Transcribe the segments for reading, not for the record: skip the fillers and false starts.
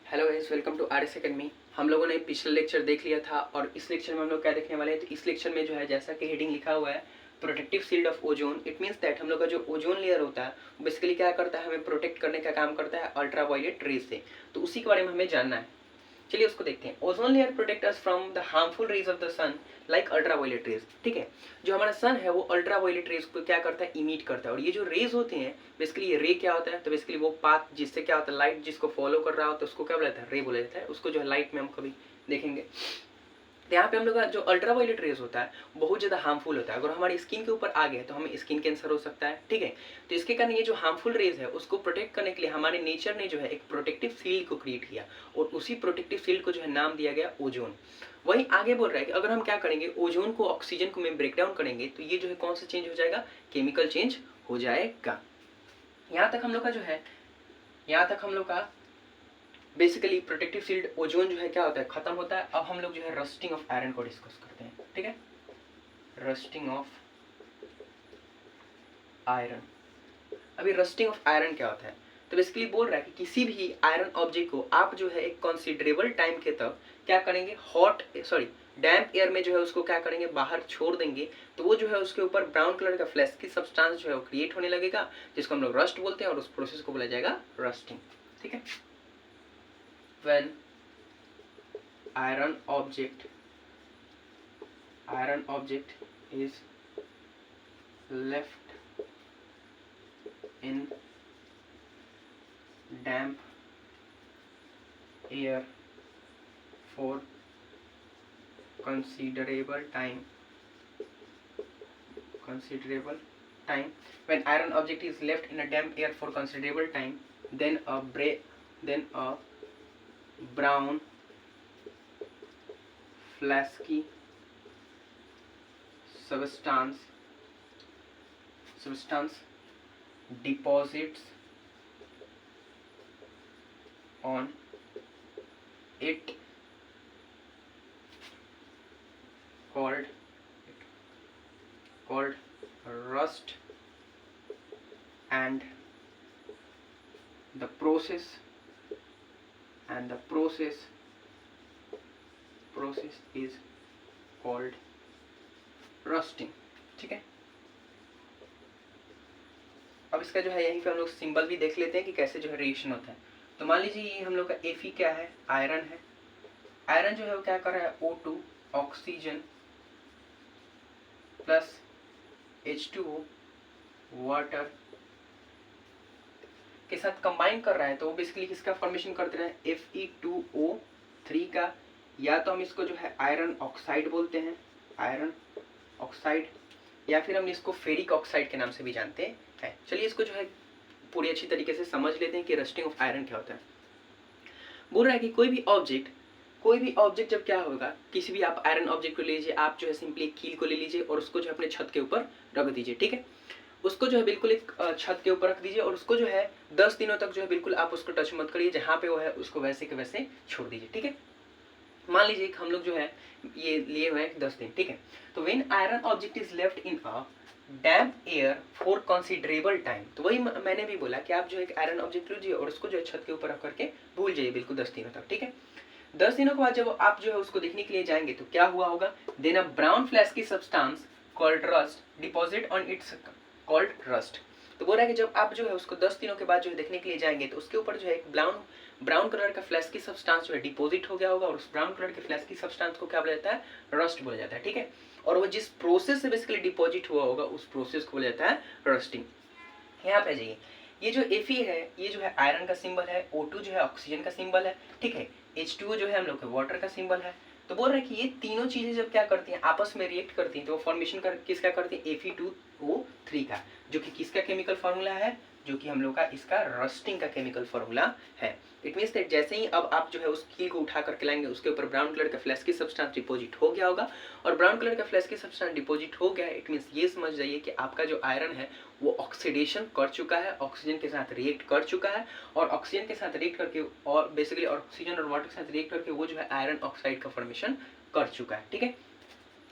Hello guys, welcome to R S academy. हम लोगों ने पिछला लेक्चर देख लिया था और इस लेक्चर में हम लोग क्या देखने वाले हैं। तो इस लेक्चर में जो है, जैसा कि हेडिंग लिखा हुआ है protective shield of ozone, it means that हम लोग का जो ओजोन लेयर होता है वो बेसिकली क्या करता है, हमें प्रोटेक्ट करने का काम करता है अल्ट्रा वायलेट रेज से। तो उसी के बारे में हमें जानना है। चलिए उसको देखते हैं। Ozone layer protect us from the harmful rays of the sun like ultraviolet rays. ठीक है, जो हमारा सन है वो अल्ट्रा वायलेट रेज को क्या करता है, इमिट करता है। और ये जो रेज होते हैं बेसिकली, ये रे क्या होता है, तो बेसिकली वो पाथ जिससे क्या होता है, लाइट जिसको फॉलो कर रहा होता है उसको क्या बोला जाता है, रे बोला जाता है। उसको जो है लाइट में हम कभी देखेंगे। तो यहाँ पे हम लोग का जो अल्ट्रा वायलेट रेज होता है बहुत ज़्यादा हार्मफुल होता है। अगर हमारी स्किन के ऊपर आ गया तो हमें स्किन कैंसर हो सकता है। ठीक है, तो इसके कारण ये जो हार्मफुल रेज है उसको प्रोटेक्ट करने के लिए हमारे नेचर ने जो है एक प्रोटेक्टिव शील्ड को क्रिएट किया और उसी प्रोटेक्टिव शील्ड को जो है नाम दिया गया ओजोन। वहीं आगे बोल रहा है कि अगर हम क्या करेंगे, ओजोन को ऑक्सीजन को में ब्रेक डाउन करेंगे तो ये जो है कौन सा चेंज हो जाएगा, केमिकल चेंज हो जाएगा। यहाँ तक हम लोग का जो है, यहाँ तक हम लोग का बेसिकली प्रोटेक्टिव शील्ड ओजोन जो है क्या होता है, खत्म होता है। अब हम लोग जो है रस्टिंग ऑफ आयरन को डिस्कस करते हैं। ठीक है, रस्टिंग ऑफ आयरन। अभी रस्टिंग ऑफ आयरन क्या होता है, तो बेसिकली बोल रहा है कि किसी भी आयरन ऑब्जेक्ट को आप जो है एक कंसिडरेबल टाइम के तक क्या करेंगे, डैम्प एयर में जो है उसको क्या करेंगे, बाहर छोड़ देंगे। तो वो जो है उसके ऊपर ब्राउन कलर का फ्लैश की सब्सटेंस जो है वो क्रिएट होने लगेगा, जिसको हम लोग रस्ट बोलते हैं और उस प्रोसेस को बोला जाएगा रस्टिंग। ठीक है, when iron object is left in damp air for considerable time when iron object is left in a damp air for considerable time, then a brown flasky substance deposits on it called rust, and the process is called rusting. ठीक है, अब इसका जो है यहीं पे हम लोग सिंबल भी देख लेते हैं कि कैसे जो है रिएक्शन होता है। तो मान लीजिए ये हम लोग का Fe क्या है, आयरन है। आयरन जो है वो क्या कर रहा है, O2 oxygen plus H2O water के साथ कंबाइन कर रहा है। तो वो बेसिकली किसका फॉर्मेशन करते हैं, Fe2O3 का। या तो हम इसको जो है आयरन ऑक्साइड बोलते हैं, आयरन ऑक्साइड, या फिर हम इसको फेरिक ऑक्साइड के नाम से भी जानते हैं। चलिए इसको जो है पूरी अच्छी तरीके से समझ लेते हैं कि रस्टिंग ऑफ आयरन क्या होता है। बोल रहा है कि कोई भी ऑब्जेक्ट जब क्या होगा, किसी भी आप आयरन ऑब्जेक्ट को ले लीजिए, आप जो है सिंपली एक कील को ले लीजिए और उसको जो है अपने छत के ऊपर रख दीजिए। ठीक है, उसको जो है बिल्कुल एक छत के ऊपर रख दीजिए और उसको जो है 10 दिनों तक जो है बिल्कुल आप उसको टच मत करिए, जहाँ पे वो है उसको वैसे के वैसे छोड़ दीजिए। ठीक है, मान लीजिए हम लोग जो है ये लिए हुए हैं 10 दिन। ठीक है, तो when iron object is left in a damp air for considerable time, तो वही मैंने भी बोला कि आप जो एक आयरन ऑब्जेक्ट लीजिए और उसको जो है छत के ऊपर रख करके भूल जाइए बिल्कुल 10 दिनों तक। ठीक है, 10 दिनों के बाद जब आप जो है उसको देखने के लिए जाएंगे तो क्या हुआ होगा, then a brown flash substance called rust deposit on its called rust. तो बोल रहा है कि जब आप जो है उसको 10 दिनों के बाद जो है देखने के लिए जाएंगे तो उसके ऊपर जो है एक ब्राउन कलर का फ्लैश की सब्सटेंस जो है डिपॉजिट हो गया होगा और उस ब्राउन कलर के फ्लैश की सब्सटेंस को क्या बोला जाता है, रस्ट बोला जाता है। ठीक है, और वो जिस प्रोसेस से बेसिकली डिपॉजिट हुआ होगा उस प्रोसेस को बोला जाता है रस्टिंग। यहाँ पे जाइए, ये जो Fe है ये जो है आयरन का सिंबल है, O2 जो है ऑक्सीजन का सिंबल है। ठीक है, H2O जो है हम लोग के वाटर का सिंबल है। तो बोल रहे हैं कि ये तीनों चीजें जब क्या करती हैं, आपस में रिएक्ट करती हैं, तो वो फॉर्मेशन किसका करती है, Fe2O3 का, जो कि किसका केमिकल फार्मूला है, जो कि हम लोग का इसका रस्टिंग का केमिकल फार्मूला है। इट मीन्स दैट जैसे ही अब आप जो है उस कील को उठा करके लाएंगे उसके ऊपर ब्राउन कलर का फ्लैश की सब्सटेंस डिपॉजिट हो गया होगा, और ब्राउन कलर का फ्लैश की सब्सटेंस डिपॉजिट हो गया, इट मीन्स ये समझ जाइए कि आपका जो आयरन है वो ऑक्सीडेशन कर चुका है, ऑक्सीजन के साथ रिएक्ट कर चुका है, और ऑक्सीजन के साथ रिएक्ट करके और बेसिकली ऑक्सीजन और वाटर के साथ रिएक्ट करके वो जो है आयरन ऑक्साइड का फॉर्मेशन कर चुका है। ठीक है,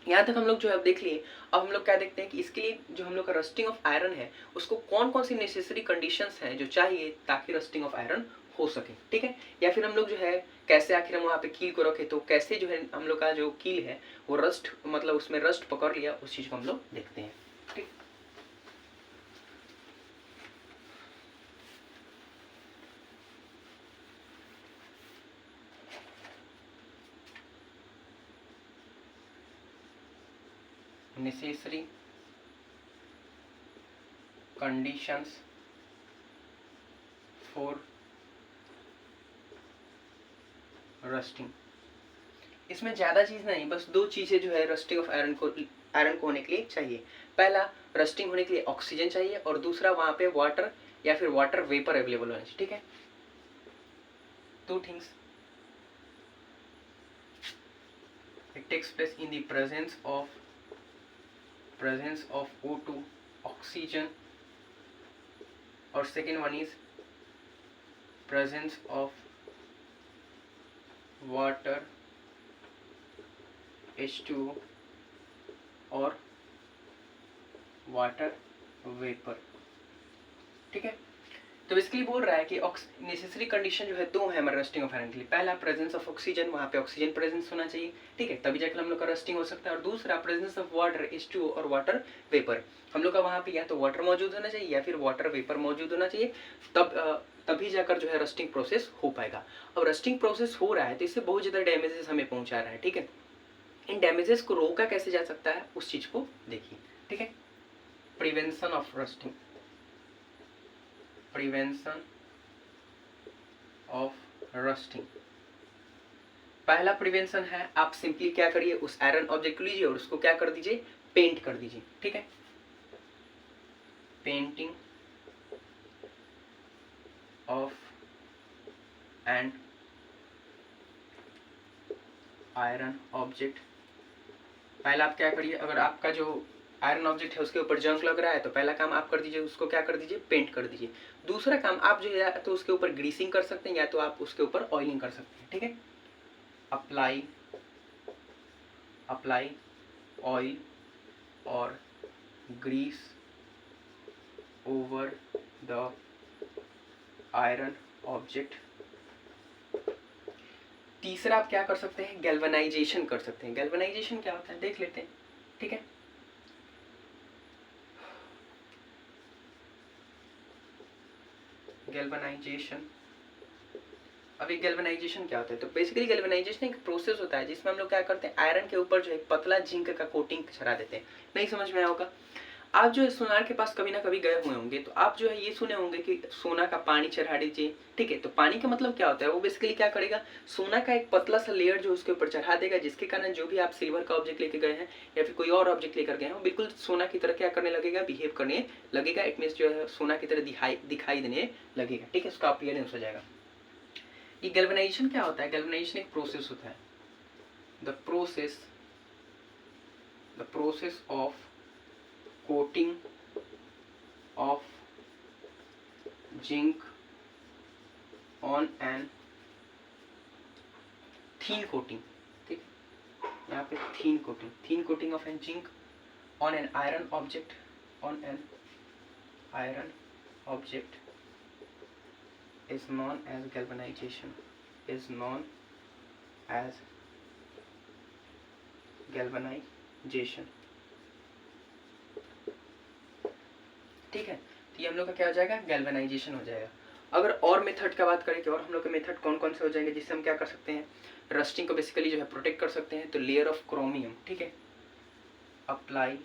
यहाँ तक हम लोग जो है अब देख लिए। अब हम लोग क्या देखते हैं कि इसके लिए जो हम लोग का रस्टिंग ऑफ आयरन है उसको कौन कौन सी नेसेसरी कंडीशंस हैं जो चाहिए ताकि रस्टिंग ऑफ आयरन हो सके, ठीक है। या फिर हम लोग जो है कैसे आखिर हम वहाँ पे कील को रखे, तो कैसे जो है हम लोग का जो कील है वो रस्ट मतलब उसमें रस्ट पकड़ लिया, उस चीज़ को हम लोग देखते हैं, ठीक। Necessary conditions for rusting. इसमें ज़्यादा चीज़ नहीं, बस दो चीज़ें जो है रस्टिंग ऑफ आयरन को होने के लिए चाहिए। पहला, रस्टिंग होने के लिए ऑक्सीजन चाहिए, और दूसरा वहाँ पे वाटर या फिर वाटर वेपर अवेलेबल होना चाहिए, ठीक है। Two things, it takes place in the presence of O2 oxygen, और second one is presence of water H2O और वाटर वेपर, ठीक है। तो बेसिकली बोल रहा है कि नेसेसरी कंडीशन जो है दो है हमारे रस्टिंग ऑफ आयरन के लिए। पहला, प्रेजेंस ऑफ ऑक्सीजन, वहाँ पे ऑक्सीजन प्रेजेंस होना चाहिए, ठीक है, तभी जाकर हम लोग का रस्टिंग हो सकता है। और दूसरा, प्रेजेंस ऑफ वाटर H2O और वाटर वेपर, हम लोग का वहाँ पे या तो वाटर मौजूद होना चाहिए या फिर वाटर वेपर मौजूद होना चाहिए, तभी जाकर जो है रस्टिंग प्रोसेस हो पाएगा। अब रस्टिंग प्रोसेस हो रहा है तो इससे बहुत ज़्यादा डैमेजेस हमें पहुँचा रहा है, ठीक है। इन डैमेजेस को रोका कैसे जा सकता है उस चीज़ को देखिए, ठीक है। Prevention of rusting, prevention of rusting. पहला प्रिवेंशन है, आप सिंपली क्या करिए, उस आयरन ऑब्जेक्ट को लीजिए और उसको क्या कर दीजिए, पेंट कर दीजिए, ठीक है। Painting of and iron object. पहला आप क्या करिए, अगर आपका जो आयरन ऑब्जेक्ट है उसके ऊपर जंग लग रहा है तो पहला काम आप कर दीजिए, उसको क्या कर दीजिए, पेंट कर दीजिए। दूसरा काम आप जो है तो उसके ऊपर ग्रीसिंग कर सकते हैं या तो आप उसके ऊपर ऑयलिंग कर सकते हैं, ठीक है। अप्लाई ऑयल और grease over the iron object. तीसरा आप क्या कर सकते हैं, गैल्वेनाइजेशन कर सकते हैं। गैल्वेनाइजेशन क्या होता है देख लेते हैं, ठीक है। गैल्वेनाइजेशन, अभी गैल्वेनाइजेशन क्या होता है, तो बेसिकली गैल्वेनाइजेशन एक प्रोसेस होता है जिसमें हम लोग क्या करते हैं, आयरन के ऊपर जो है पतला जिंक का कोटिंग चढ़ा देते हैं। नहीं समझ में आया होगा, आप जो है सोनार के पास कभी ना कभी गए हुए होंगे तो आप जो है ये सुने होंगे कि सोना का पानी चढ़ा दीजिए, ठीक है। तो पानी का मतलब क्या होता है, वो बेसिकली क्या करेगा, सोना का एक पतला सा लेयर जो उसके ऊपर चढ़ा देगा, जिसके कारण जो भी आप सिल्वर का ऑब्जेक्ट लेके गए हैं या फिर कोई और ऑब्जेक्ट लेकर गए हैं वो बिल्कुल सोना की तरह क्या करने लगेगा, बिहेव करने लगेगा। इट मीन्स जो है सोना की तरह दिखाई देने लगेगा, ठीक है, उसका अपीयरेंस हो जाएगा। ये गैल्वेनाइजेशन क्या होता है, गैल्वेनाइजेशन एक प्रोसेस होता है, the process of coating of zinc on an thin coating, ठीक है, यहाँ पे thin coating of an zinc on an iron object, is known as galvanization, ठीक है। तो ये हम लोग का क्या हो जाएगा, गैल्वेनाइजेशन हो जाएगा। अगर और मेथड का बात करें कि और हम लोग के मेथड कौन कौन से हो जाएंगे जिससे हम क्या कर सकते हैं, रस्टिंग को बेसिकली जो है प्रोटेक्ट कर सकते हैं, तो लेयर ऑफ क्रोमियम, ठीक है, अप्लाई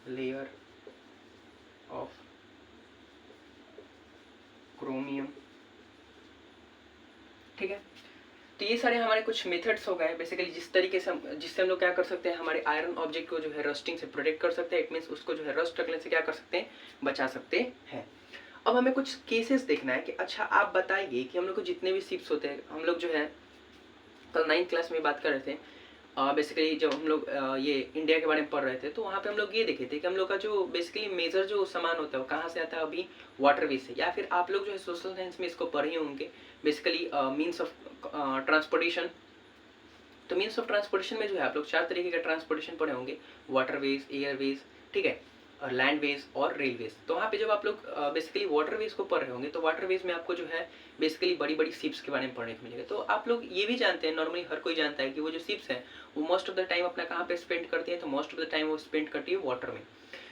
लेयर ऑफ क्रोमियम, ठीक है। तो ये सारे हमारे कुछ मेथड्स हो गए बेसिकली जिस तरीके से जिससे हम लोग क्या कर सकते हैं, हमारे आयरन ऑब्जेक्ट को जो है रस्टिंग से प्रोटेक्ट कर सकते हैं। इट मीन्स उसको जो है रस्ट लगने से क्या कर सकते हैं, बचा सकते हैं। अब हमें कुछ केसेस देखना है कि अच्छा आप बताइए कि हम लोग को जितने भी शिप्स होते हैं, हम लोग जो है कल 9th क्लास में बात कर रहे थे, बेसिकली जब हम लोग ये इंडिया के बारे में पढ़ रहे थे तो वहाँ पे हम लोग ये देखे थे कि हम लोग का जो बेसिकली मेजर जो सामान होता है वो कहाँ से आता है, अभी वाटरवे से। या फिर आप लोग जो है सोशल साइंस में इसको पढ़े होंगे बेसिकली मीन्स ऑफ ट्रांसपोर्टेशन। तो मीन्स ऑफ ट्रांसपोर्टेशन में जो है आप लोग 4 तरीके का ट्रांसपोर्टेशन पढ़े होंगे, वाटरवेज, एयरवेज, ठीक है, लैंडवेज और रेलवेज। तो वहाँ पे जब आप लोग बेसिकली वाटरवेज को पढ़ रहे होंगे तो वाटरवेज में आपको जो है बेसिकली बड़ी बड़ी शिप्स के बारे में पढ़ने को मिलेगा। तो आप लोग ये भी जानते हैं, नॉर्मली हर कोई जानता है कि वो जो शिप्स हैं वो मोस्ट ऑफ द टाइम अपना कहाँ पे स्पेंड करती है, तो मोस्ट ऑफ द टाइम वो स्पेंड करती है वाटर में।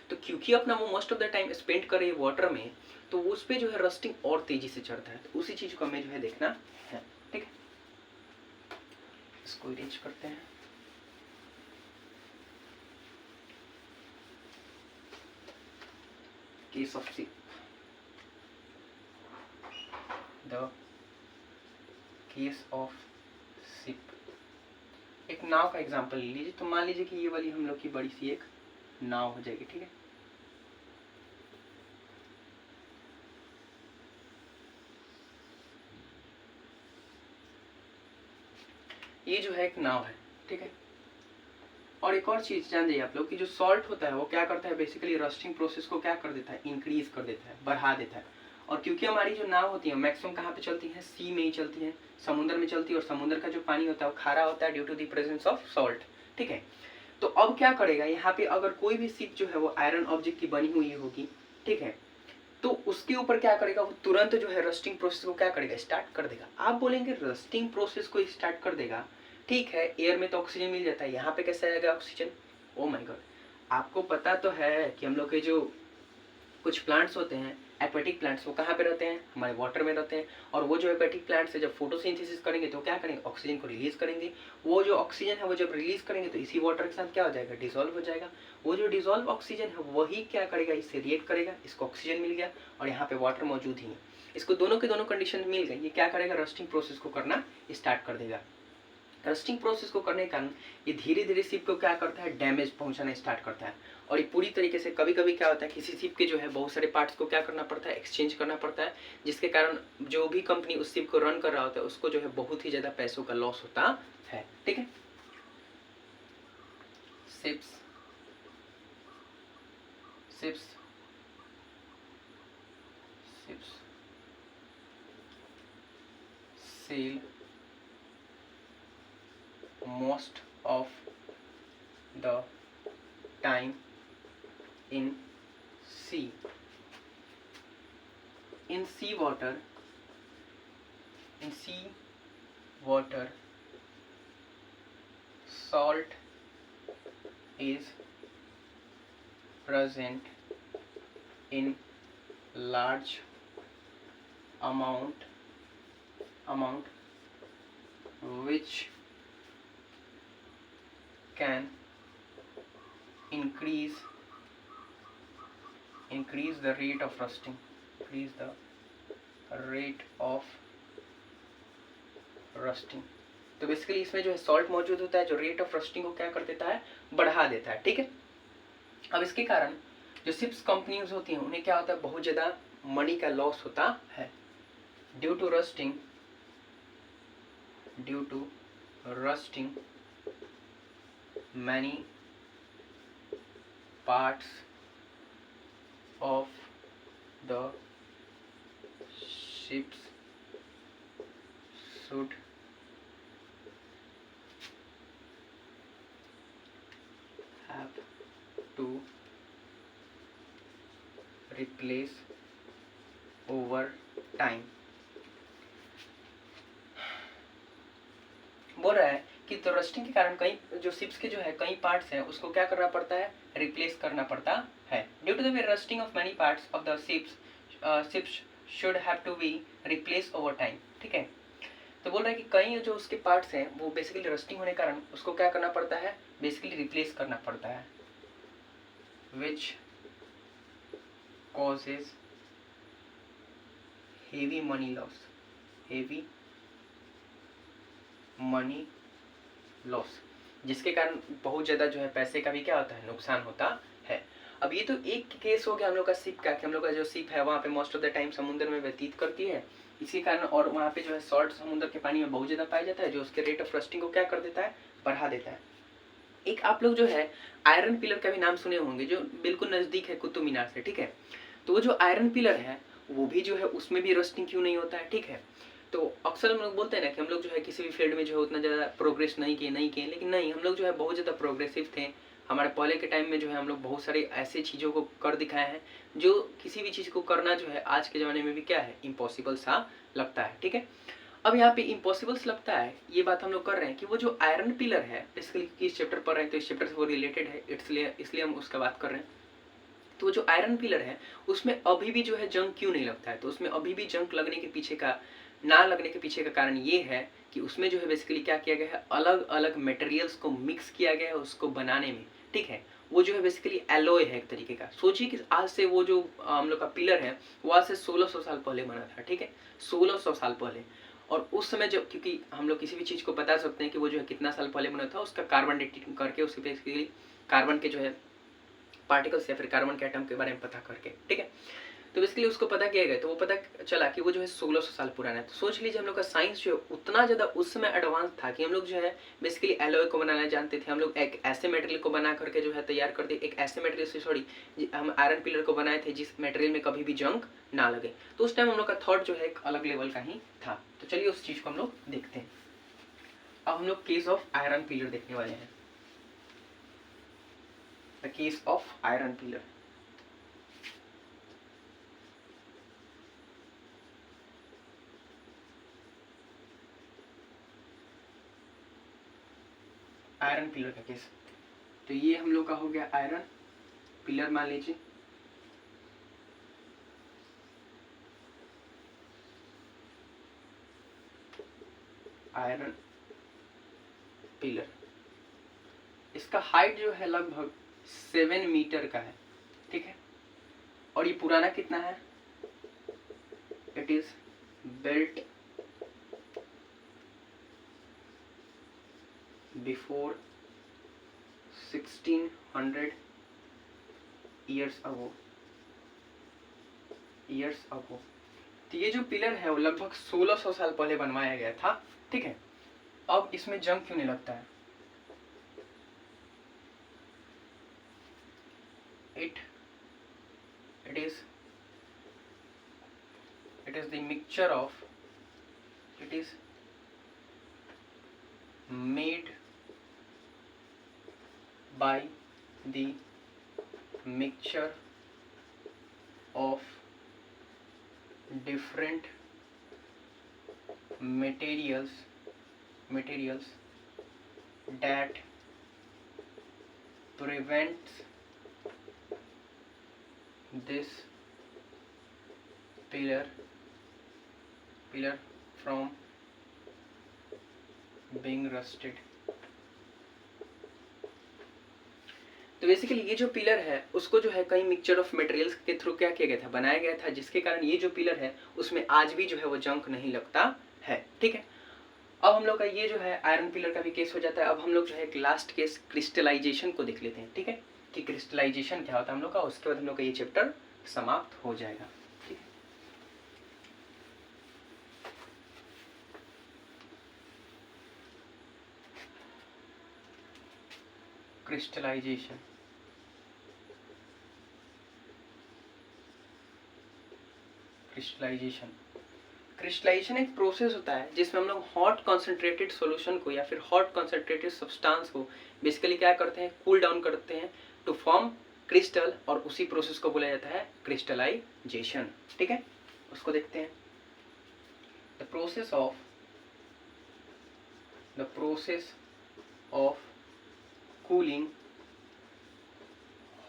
तो क्योंकि अपना वो most of the time spend कर रही है वाटर में, तो उस पर जो है रस्टिंग और तेजी से चढ़ता है। तो उसी चीज को हमें जो है देखना है। ठीक है, इसको अरेंज करते हैं। Case of ship, the case of ship. एक नाव का एग्जांपल ले लीजिए। तो मान लीजिए कि ये वाली हम लोग की बड़ी सी एक नाव हो जाएगी। ठीक है, ये जो है एक नाव है। ठीक है, और एक और चीज जान जाइए आप लोग कि जो सॉल्ट होता है वो क्या करता है, बेसिकली रस्टिंग प्रोसेस को क्या कर देता है, इंक्रीज कर देता है, बढ़ा देता है। और क्योंकि हमारी जो नाव होती है मैक्सिमम कहाँ पे चलती है, सी में ही चलती है, समुद्र में चलती है, और समुद्र का जो पानी होता है वो खारा होता है due to the presence of salt. ठीक है, तो अब क्या करेगा, यहाँ पे अगर कोई भी शिप जो है वो आयरन ऑब्जेक्ट की बनी हुई होगी, ठीक है, तो उसके ऊपर क्या करेगा, वो तुरंत जो है रस्टिंग प्रोसेस को क्या करेगा, स्टार्ट कर देगा। आप बोलेंगे रस्टिंग प्रोसेस को स्टार्ट कर देगा, ठीक है, एयर में तो ऑक्सीजन मिल जाता है, यहाँ पे कैसे आएगा ऑक्सीजन। ओ माय गॉड, आपको पता तो है कि हम लोग के जो कुछ प्लांट्स होते हैं एक्वेटिक प्लांट्स, वो कहाँ पे रहते हैं, हमारे वाटर में रहते हैं। और वो जो एक्वेटिक प्लांट्स है जब फोटोसिंथेसिस करेंगे तो क्या करेंगे, ऑक्सीजन को रिलीज करेंगे। वो जो ऑक्सीजन है वो जब रिलीज करेंगे तो इसी वाटर के साथ क्या हो जाएगा, डिसॉल्व हो जाएगा। वो जो डिसॉल्व ऑक्सीजन है वही क्या करेगा, इससे रिएक्ट करेगा, इसको ऑक्सीजन मिल गया और यहाँ पे वाटर मौजूद ही है, इसको दोनों के दोनों कंडीशन मिल गई, ये क्या करेगा, रस्टिंग प्रोसेस को करना स्टार्ट कर देगा। रस्टिंग प्रोसेस को करने के कारण ये धीरे धीरे शिप को क्या करता है, डैमेज पहुंचाना स्टार्ट करता है। और ये पूरी तरीके से कभी कभी क्या होता है, किसी शिप के जो है बहुत सारे पार्ट्स को क्या करना पड़ता है, एक्सचेंज करना पड़ता है, जिसके कारण जो भी कंपनी उस शिप को रन कर रहा होता है उसको जो है बहुत ही ज्यादा पैसों का लॉस होता है। ठीक है, ships ships ships sail most of the time in sea. In sea water, salt is present in large amount which can increase the rate of rusting, तो बेसिकली इसमें जो है सॉल्ट मौजूद होता है जो रेट ऑफ रस्टिंग को क्या कर देता है, बढ़ा देता है। ठीक है, अब इसके कारण जो शिप्स कंपनीज होती हैं उन्हें क्या होता है, बहुत ज्यादा मनी का लॉस होता है due to rusting many parts of the ships should have to replace over time। बोल रहा है कि तो रस्टिंग के कारण कई जो शिप्स के जो है कई पार्ट्स हैं उसको क्या करना पड़ता है, रिप्लेस करना पड़ता है। Due to the rusting of many parts of the ships should have to be replace over time. ठीक है, तो बोल रहा है कि कई जो उसके पार्ट्स हैं वो बेसिकली रस्टिंग होने के कारण उसको क्या करना पड़ता है, बेसिकली रिप्लेस करना पड़ता है, which causes heavy money loss, जिसके कारण बहुत ज़्यादा जो है पैसे का भी क्या होता है, नुकसान होता है। अब ये तो एक केस हो गया हम लोग का शिप का, कि हम लोग का जो शिप है वहाँ पे मोस्ट ऑफ द टाइम समुद्र में व्यतीत करती है, इसी कारण, और वहाँ पे जो है सॉल्ट समुद्र के पानी में बहुत ज़्यादा पाया जाता है जो उसके रेट ऑफ रस्टिंग को क्या कर देता है, बढ़ा देता है। एक आप लोग जो है आयरन पिलर का भी नाम सुने होंगे जो बिल्कुल नज़दीक है कुतुब मीनार से। ठीक है, तो वो जो आयरन पिलर है वो भी जो है उसमें भी रस्टिंग क्यों नहीं होता है। ठीक है, तो अक्सर हम लोग बोलते हैं ना कि हम लोग जो है किसी भी फील्ड में जो है उतना ज़्यादा प्रोग्रेस नहीं किए, लेकिन नहीं, हम लोग जो है बहुत ज़्यादा प्रोग्रेसिव थे हमारे पहले के टाइम में जो है हम लोग बहुत सारे ऐसे चीज़ों को कर दिखाए हैं जो किसी भी चीज़ को करना जो है आज के ज़माने में भी क्या है, इम्पॉसिबल सा लगता है। ठीक है, अब यहाँ पे इम्पॉसिबल्स लगता है, ये बात हम लोग कर रहे हैं कि वो जो आयरन पिलर है, बेसिकली इस चैप्टर पढ़ रहे हैं तो इस चैप्टर से वो रिलेटेड है, इसलिए हम उसका बात कर रहे हैं। तो जो आयरन पिलर है उसमें अभी भी जो है जंग क्यों नहीं लगता है, तो उसमें अभी भी जंग लगने के पीछे का ना लगने के पीछे का कारण ये है कि उसमें जो है बेसिकली क्या किया गया है, अलग अलग मटेरियल्स को मिक्स किया गया है उसको बनाने में। ठीक है, वो जो है बेसिकली एलॉय है एक तरीके का। सोचिए कि आज से वो जो हम लोग का पिलर है वो आज से 1600 साल पहले बना था। ठीक है, 1600 साल पहले। और उस समय जब, क्योंकि हम लोग किसी भी चीज़ को बता सकते हैं कि वो जो है कितना साल पहले बना था, उसका कार्बन डेटिंग करके उसके बेसिकली कार्बन के जो है पार्टिकल्स या फिर कार्बन के एटम के बारे में पता करके। ठीक है, तो बेसिकली उसको पता किया गया, तो वो पता चला कि वो जो है 1600 साल पुराना है। तो सोच लीजिए हम लोग का साइंस जो है उतना ज़्यादा उस समय एडवांस था कि हम लोग जो है बेसिकली एलॉय को बनाना जानते थे। हम लोग एक ऐसे मटेरियल को बना करके जो है तैयार कर दिए, एक ऐसे मटेरियल से, सॉरी, हम आयरन पिलर को बनाए थे जिस मटेरियल में कभी भी जंग ना लगे। तो उस टाइम हम लोग का थॉट जो है एक अलग लेवल का ही था। तो चलिए उस चीज़ को हम लोग देखते हैं। अब हम लोग केस ऑफ आयरन पिलर देखने वाले हैं, the case of iron pillar. Iron pillar का केस, तो ये हम लोग का हो गया आयरन पिलर, मान लीजिए। आयरन पिलर, इसका हाइट जो है लगभग 7 मीटर का है। ठीक है, और ये पुराना कितना है, it is built before 1600 years ago. तो ये जो पिलर है वो लगभग 1600 साल पहले बनवाया गया था। ठीक है, अब इसमें जंग क्यों नहीं लगता है, it is the mixture of, it is made by the mixture of different materials that prevents this pillar from being rusted। तो बेसिकली ये जो पिलर है उसको जो है कई मिक्सचर ऑफ मटेरियल्स के थ्रू क्या किया गया था, बनाया गया था, जिसके कारण ये जो पिलर है उसमें आज भी जो है वो जंग नहीं लगता है। ठीक है, अब हम लोग का ये जो है आयरन पिलर का भी केस हो जाता है। अब हम लोग जो है एक लास्ट केस क्रिस्टलाइजेशन को देख लेते हैं। ठीक है, कि क्रिस्टलाइजेशन क्या होता है हम लोग का, उसके बाद हम लोग का ये चैप्टर समाप्त हो जाएगा। ठीक है, क्रिस्टलाइजेशन, क्रिस्टलाइजेशन एक प्रोसेस होता है जिसमें हम लोग हॉट कॉन्सेंट्रेटेड सॉल्यूशन को या फिर हॉट कॉन्सेंट्रेटेड सब्सटेंस को बेसिकली क्या करते हैं, कूल डाउन करते हैं टू फॉर्म क्रिस्टल, और उसी प्रोसेस को बोला जाता है क्रिस्टलाइजेशन। ठीक है, उसको देखते हैं। The process of cooling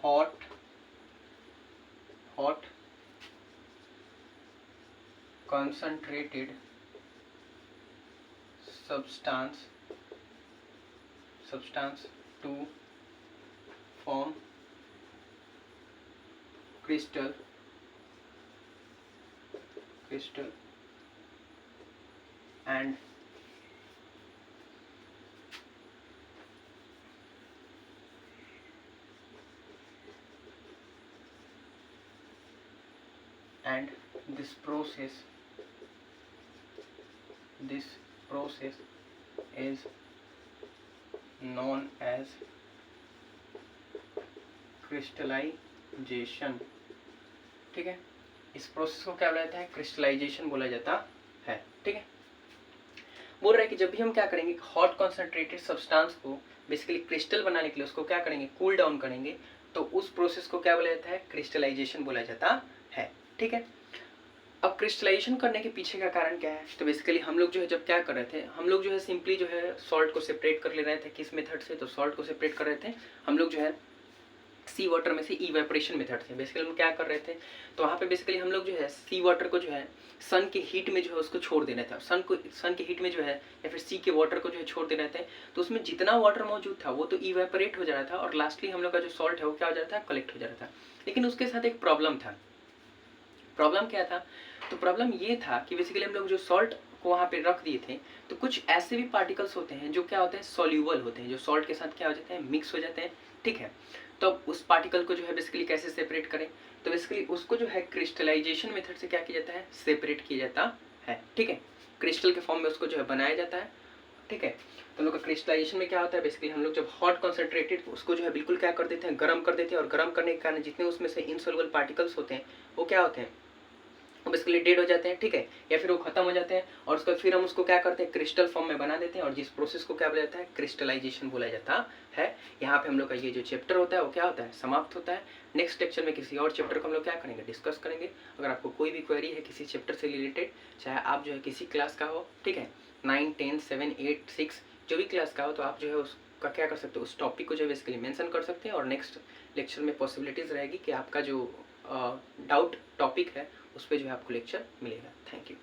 hot concentrated substance to form crystal and this process is known as crystallization। ठीक है, इस प्रोसेस को क्या बोला जाता है, क्रिस्टलाइजेशन बोला जाता है। ठीक है, बोल रहा है कि जब भी हम क्या करेंगे, हॉट कॉन्सेंट्रेटेड सब्सटेंस को बेसिकली क्रिस्टल बनाने के लिए उसको क्या करेंगे, कूल डाउन करेंगे, तो उस प्रोसेस को क्या बोला जाता है, क्रिस्टलाइजेशन बोला जाता है। ठीक है, अब क्रिस्टलाइजेशन करने के पीछे का कारण क्या है, तो बेसिकली हम लोग जो है जब क्या कर रहे थे, हम लोग जो है सिंपली जो है सॉल्ट को सेपरेट कर ले रहे थे। किस मेथड से, तो सॉल्ट को सेपरेट कर रहे थे हम लोग जो है सी वाटर में से इवेपोरेशन मेथड से। बेसिकली हम क्या कर रहे थे, तो वहाँ पे बेसिकली हम लोग जो है सी वाटर को जो है सन के हीट में जो है उसको छोड़ देना था, सन के हीट में जो है या फिर सी के वाटर को जो है छोड़ देना था, तो उसमें जितना वाटर मौजूद था वो तो इवेपोरेट हो जा रहा था और लास्टली हम लोग का जो सॉल्ट है वो क्या हो जा रहा था, कलेक्ट हो जा रहा था। लेकिन उसके साथ एक प्रॉब्लम था। प्रॉब्लम क्या था, तो प्रॉब्लम ये था कि बेसिकली हम लोग जो सॉल्ट को वहाँ पे रख दिए थे, तो कुछ ऐसे भी पार्टिकल्स होते हैं जो क्या होते हैं, सॉल्यूबल होते हैं, जो सॉल्ट के साथ क्या हो जाते हैं, मिक्स हो जाते हैं। ठीक है, तो अब उस पार्टिकल को जो है बेसिकली कैसे सेपरेट करें, तो बेसिकली उसको जो है क्रिस्टलाइजेशन मेथड से क्या किया जाता है, सेपरेट किया जाता है। ठीक है, क्रिस्टल के फॉर्म में उसको जो है बनाया जाता है। ठीक है, तो हम लोग का क्रिस्टलाइजेशन में क्या होता है, बेसिकली हम लोग जब हॉट कॉन्सेंट्रेटेड उसको जो है बिल्कुल क्या कर देते हैं, गर्म कर देते हैं, और गर्म करने के कारण जितने उसमें से इनसॉल्युबल पार्टिकल्स होते हैं वो क्या होते हैं, वो बेसिकली डेड हो जाते हैं। ठीक है, या फिर वो खत्म हो जाते हैं, और उसका फिर हम उसको क्या करते हैं, क्रिस्टल फॉर्म में बना देते हैं, और जिस प्रोसेस को क्या बोला जाता है, क्रिस्टलाइजेशन बोला जाता है। यहाँ पे हम लोग का ये जो चैप्टर होता है वो क्या होता है, समाप्त होता है। नेक्स्ट लेक्चर में किसी और चैप्टर को हम लोग क्या करेंगे, डिस्कस करेंगे। अगर आपको कोई भी क्वेरी है किसी चैप्टर से रिलेटेड, चाहे आप जो है किसी क्लास का हो, ठीक है, 9, 10, 7, 8, 6 जो भी क्लास का हो, तो आप जो है उसका क्या कर सकते हो, उस टॉपिक को जो है बेसिकली मेंशन कर सकते हैं, और नेक्स्ट लेक्चर में पॉसिबिलिटीज़ रहेगी कि आपका जो डाउट टॉपिक है उस पर जो है आपको लेक्चर मिलेगा। Thank you.